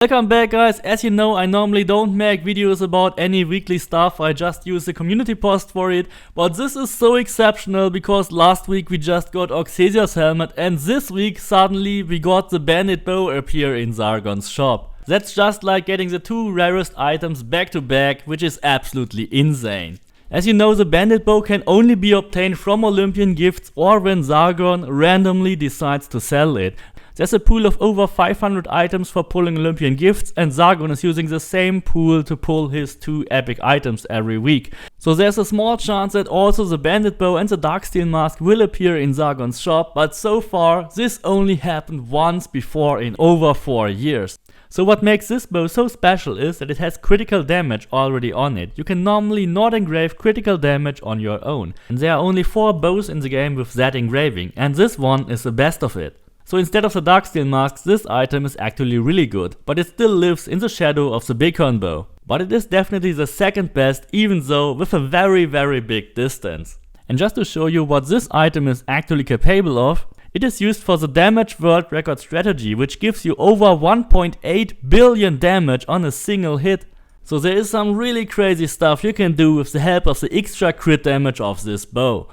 Welcome back, guys. As you know, I normally don't make videos about any weekly stuff, I just use the community post for it. But this is so exceptional because last week we just got Oxesia's helmet and this week suddenly we got the Bandit bow appear in Sargon's shop. That's just like getting the two rarest items back to back, which is absolutely insane. As you know, the Bandit bow can only be obtained from Olympian gifts or when Sargon randomly decides to sell it. There's a pool of over 500 items for pulling Olympian gifts and Sargon is using the same pool to pull his two epic items every week. So there's a small chance that also the Bandit bow and the Darksteel mask will appear in Sargon's shop, but so far this only happened once before in over 4 years. So what makes this bow so special is that it has critical damage already on it. You can normally not engrave critical damage on your own. And there are only 4 bows in the game with that engraving, and this one is the best of it. So instead of the Darksteel masks, this item is actually really good, but it still lives in the shadow of the Bighorn bow. But it is definitely the second best, even though with a very big distance. And just to show you what this item is actually capable of, it is used for the damage world record strategy, which gives you over 1.8 billion damage on a single hit. So there is some really crazy stuff you can do with the help of the extra crit damage of this bow.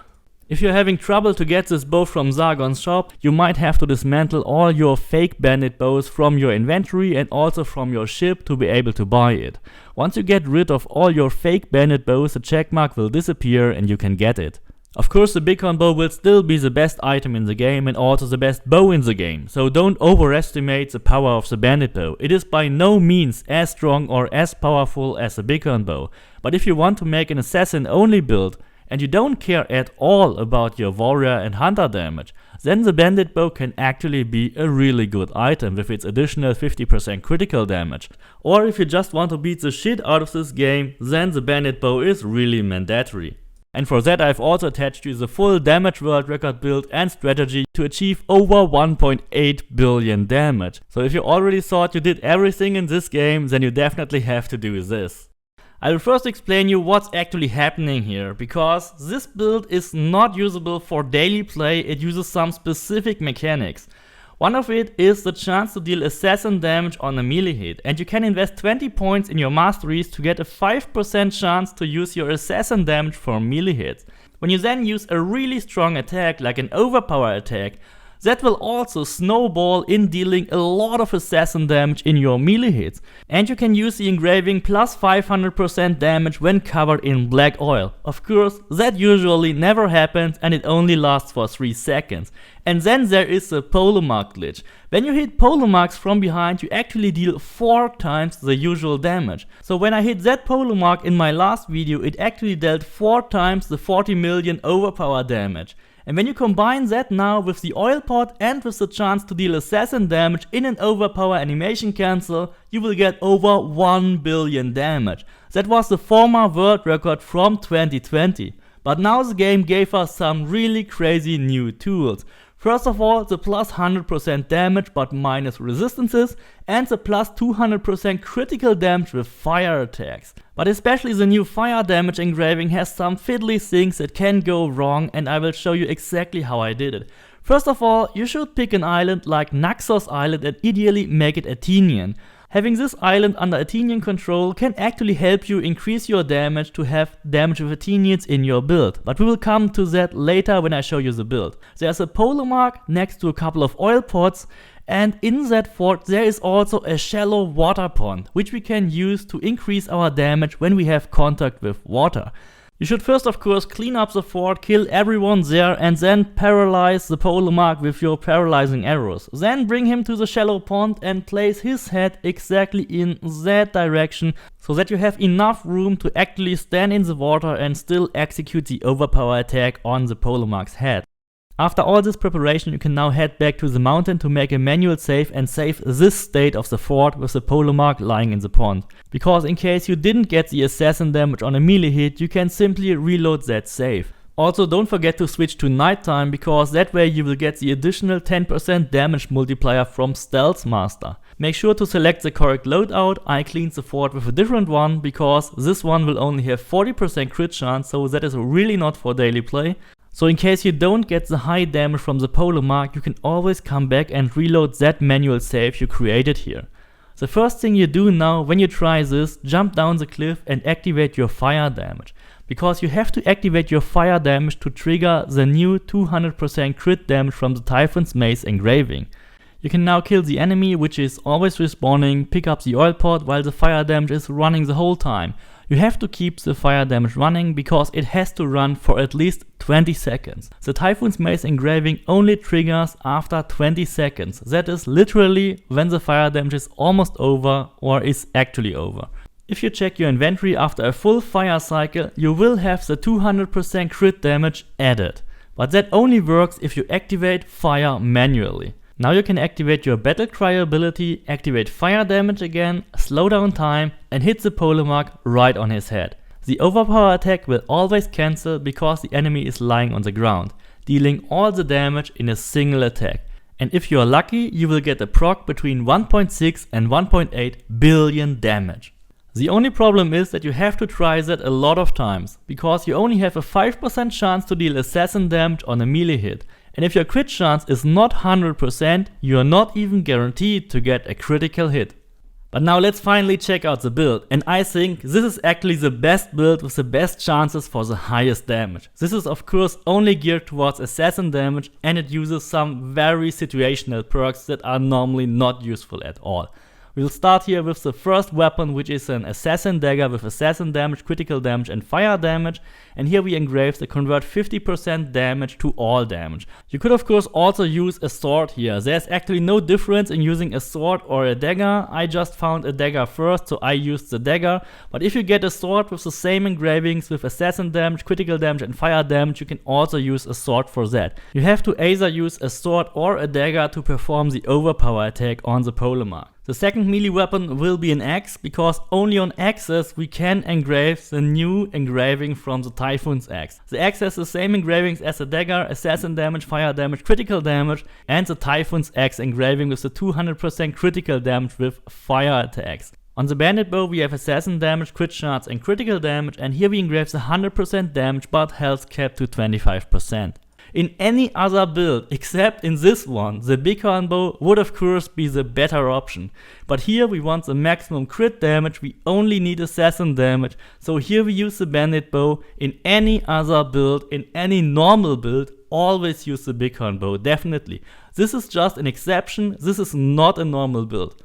If you're having trouble to get this bow from Sargon's shop, you might have to dismantle all your fake Bandit bows from your inventory and also from your ship to be able to buy it. Once you get rid of all your fake Bandit bows, the checkmark will disappear and you can get it. Of course, the Bighorn bow will still be the best item in the game and also the best bow in the game, so don't overestimate the power of the Bandit bow. It is by no means as strong or as powerful as the Bighorn bow, but if you want to make an assassin only build, and you don't care at all about your warrior and hunter damage, then the Bandit bow can actually be a really good item with its additional 50% critical damage. Or if you just want to beat the shit out of this game, then the Bandit bow is really mandatory. And for that I've also attached you the full damage world record build and strategy to achieve over 1.8 billion damage. So if you already thought you did everything in this game, then you definitely have to do this. I will first explain you what's actually happening here, because this build is not usable for daily play, it uses some specific mechanics. One of it is the chance to deal assassin damage on a melee hit, and you can invest 20 points in your masteries to get a 5% chance to use your assassin damage for melee hits. When you then use a really strong attack like an overpower attack, that will also snowball in dealing a lot of assassin damage in your melee hits. And you can use the engraving plus 500% damage when covered in black oil. Of course, that usually never happens and it only lasts for 3 seconds. And then there is the polo mark glitch. When you hit polo marks from behind, you actually deal 4 times the usual damage. So when I hit that polo mark in my last video, it actually dealt 4 times the 40 million overpower damage. And when you combine that now with the oil pot and with the chance to deal assassin damage in an overpower animation cancel, you will get over 1 billion damage. That was the former world record from 2020. But now the game gave us some really crazy new tools. First of all, the plus 100% damage but minus resistances, and the plus 200% critical damage with fire attacks. But especially the new fire damage engraving has some fiddly things that can go wrong, and I will show you exactly how I did it. First of all, you should pick an island like Naxos Island and ideally make it Athenian. Having this island under Athenian control can actually help you increase your damage to have damage with Athenians in your build, but we will come to that later when I show you the build. There's a polo mark next to a couple of oil pots, and in that fort there is also a shallow water pond, which we can use to increase our damage when we have contact with water. You should first of course clean up the fort, kill everyone there, and then paralyze the polo mark with your paralyzing arrows. Then bring him to the shallow pond and place his head exactly in that direction, so that you have enough room to actually stand in the water and still execute the overpower attack on the polo mark's head. After all this preparation, you can now head back to the mountain to make a manual save and save this state of the fort with the polo mark lying in the pond. Because in case you didn't get the assassin damage on a melee hit, you can simply reload that save. Also, don't forget to switch to nighttime, because that way you will get the additional 10% damage multiplier from Stealth Master. Make sure to select the correct loadout. I cleaned the fort with a different one, because this one will only have 40% crit chance, so that is really not for daily play. So in case you don't get the high damage from the polo mark, you can always come back and reload that manual save you created here. The first thing you do now when you try this, jump down the cliff and activate your fire damage. Because you have to activate your fire damage to trigger the new 200% crit damage from the Typhon's Mace engraving. You can now kill the enemy, which is always respawning, pick up the oil pot while the fire damage is running the whole time. You have to keep the fire damage running because it has to run for at least 20 seconds. The Typhon's Mace engraving only triggers after 20 seconds. That is literally when the fire damage is almost over or is actually over. If you check your inventory after a full fire cycle, you will have the 200% crit damage added. But that only works if you activate fire manually. Now you can activate your Battle Cry ability, activate fire damage again, slow down time and hit the polemarch right on his head. The overpower attack will always cancel because the enemy is lying on the ground, dealing all the damage in a single attack. And if you are lucky, you will get a proc between 1.6 and 1.8 billion damage. The only problem is that you have to try that a lot of times, because you only have a 5% chance to deal assassin damage on a melee hit. And if your crit chance is not 100%, you are not even guaranteed to get a critical hit. But now let's finally check out the build, and I think this is actually the best build with the best chances for the highest damage. This is of course only geared towards assassin damage, and it uses some very situational perks that are normally not useful at all. We'll start here with the first weapon, which is an assassin dagger with assassin damage, critical damage and fire damage, and here we engrave the convert 50% damage to all damage. You could of course also use a sword here. There's actually no difference in using a sword or a dagger. I just found a dagger first, so I used the dagger, but if you get a sword with the same engravings with assassin damage, critical damage and fire damage, you can also use a sword for that. You have to either use a sword or a dagger to perform the overpower attack on the polemarch. The second melee weapon will be an axe, because only on axes we can engrave the new engraving from the Typhon's axe. The axe has the same engravings as the dagger, assassin damage, fire damage, critical damage, and the Typhon's axe engraving with the 200% critical damage with fire attacks. On the Bandit bow we have assassin damage, crit chance and critical damage, and here we engrave the 100% damage but health capped to 25%. In any other build except in this one, the bighorn bow would of course be the better option. But here we want the maximum crit damage, we only need assassin damage, so here we use the Bandit bow. In any other build, in any normal build, always use the bighorn bow, definitely. This is just an exception, this is not a normal build.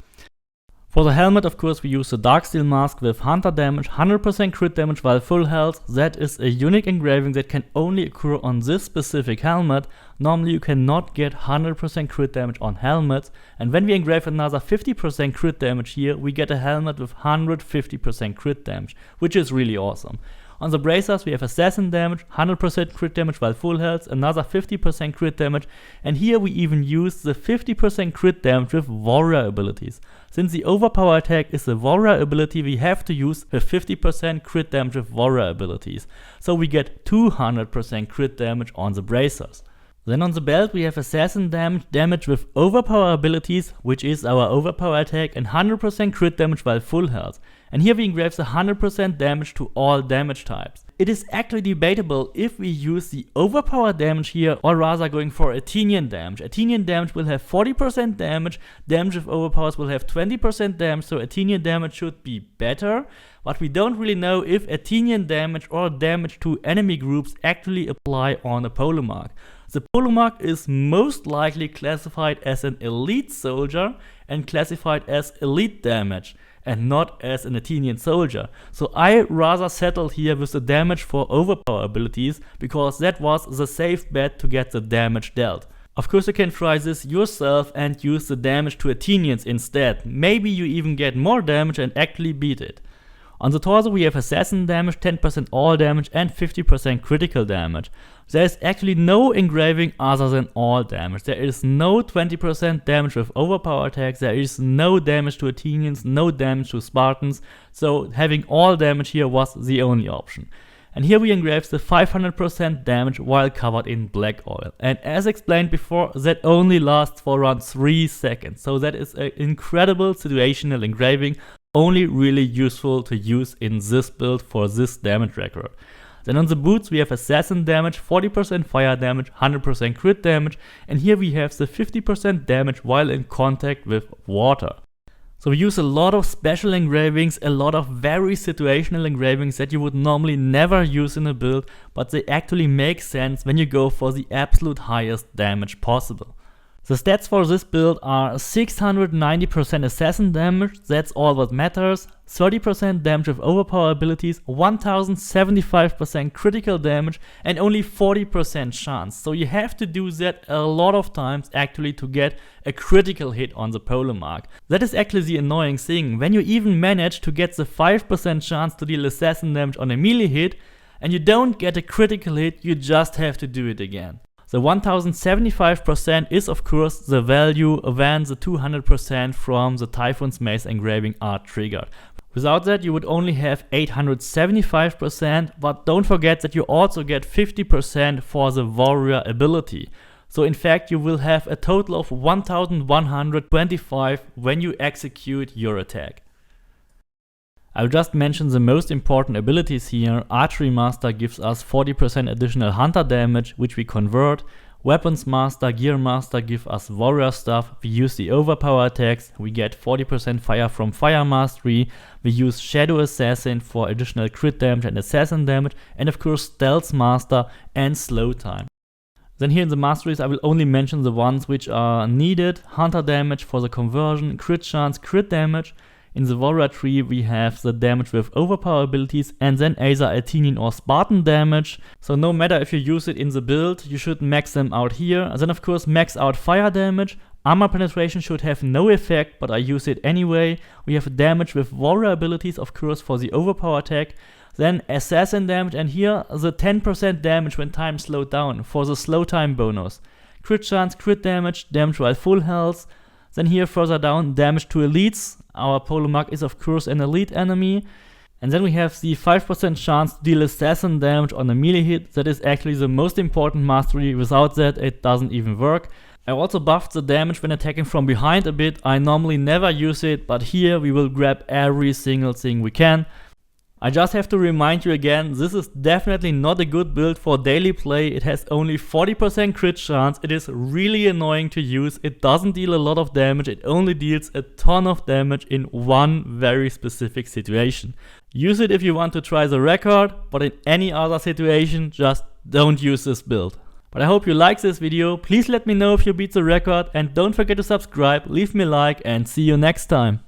For the helmet, of course, we use the Darksteel mask with hunter damage, 100% crit damage while full health. That is a unique engraving that can only occur on this specific helmet. Normally you cannot get 100% crit damage on helmets, and when we engrave another 50% crit damage here, we get a helmet with 150% crit damage, which is really awesome. On the bracers we have assassin damage, 100% crit damage while full health, another 50% crit damage, and here we even use the 50% crit damage with warrior abilities. Since the overpower attack is a warrior ability, we have to use the 50% crit damage with warrior abilities. So we get 200% crit damage on the bracers. Then on the belt we have assassin damage with overpower abilities, which is our overpower attack, and 100% crit damage while full health. And here we engrave the 100% damage to all damage types. It is actually debatable if we use the overpower damage here or rather going for Athenian damage. Athenian damage will have 40% damage, damage with overpowers will have 20% damage, so Athenian damage should be better. But we don't really know if Athenian damage or damage to enemy groups actually apply on a polemarch. The polemarch is most likely classified as an elite soldier and classified as elite damage, and not as an Athenian soldier. So I rather settled here with the damage for overpower abilities, because that was the safe bet to get the damage dealt. Of course you can try this yourself and use the damage to Athenians instead. Maybe you even get more damage and actually beat it. On the torso we have assassin damage, 10% all damage and 50% critical damage. There is actually no engraving other than all damage. There is no 20% damage with overpower attacks, there is no damage to Athenians, no damage to Spartans, so having all damage here was the only option. And here we engrave the 500% damage while covered in black oil. And as explained before, that only lasts for around 3 seconds. So that is an incredible situational engraving, only really useful to use in this build for this damage record. Then on the boots we have assassin damage, 40% fire damage, 100% crit damage, and here we have the 50% damage while in contact with water. So we use a lot of special engravings, a lot of very situational engravings that you would normally never use in a build, but they actually make sense when you go for the absolute highest damage possible. The stats for this build are 690% assassin damage, that's all what matters, 30% damage with overpower abilities, 1075% critical damage, and only 40% chance. So you have to do that a lot of times actually to get a critical hit on the polar mark. That is actually the annoying thing. When you even manage to get the 5% chance to deal assassin damage on a melee hit, and you don't get a critical hit, you just have to do it again. The 1075% is of course the value when the 200% from the Typhoon's Mace engraving are triggered. Without that you would only have 875%, but don't forget that you also get 50% for the warrior ability. So in fact you will have a total of 1125 when you execute your attack. I'll just mention the most important abilities here. Archery Master gives us 40% additional hunter damage, which we convert. Weapons Master, Gear Master give us warrior stuff. We use the overpower attacks. We get 40% fire from Fire Mastery. We use Shadow Assassin for additional crit damage and assassin damage. And of course Stealth Master and Slow Time. Then here in the masteries I will only mention the ones which are needed. Hunter damage for the conversion, crit chance, crit damage. In the warrior tree we have the damage with overpower abilities and then either Athenian or Spartan damage. So no matter if you use it in the build, you should max them out here. And then of course max out fire damage. Armor penetration should have no effect, but I use it anyway. We have damage with warrior abilities of course for the overpower attack. Then assassin damage, and here the 10% damage when time slowed down for the slow time bonus. Crit chance, crit damage, damage while full health. Then here further down, damage to elites. Our Polemarch is of course an elite enemy. And then we have the 5% chance to deal assassin damage on a melee hit. That is actually the most important mastery. Without that it doesn't even work. I also buffed the damage when attacking from behind a bit. I normally never use it, but here we will grab every single thing we can. I just have to remind you again, this is definitely not a good build for daily play. It has only 40% crit chance, it is really annoying to use, it doesn't deal a lot of damage, it only deals a ton of damage in one very specific situation. Use it if you want to try the record, but in any other situation, just don't use this build. But I hope you like this video, please let me know if you beat the record and don't forget to subscribe, leave me a like and see you next time.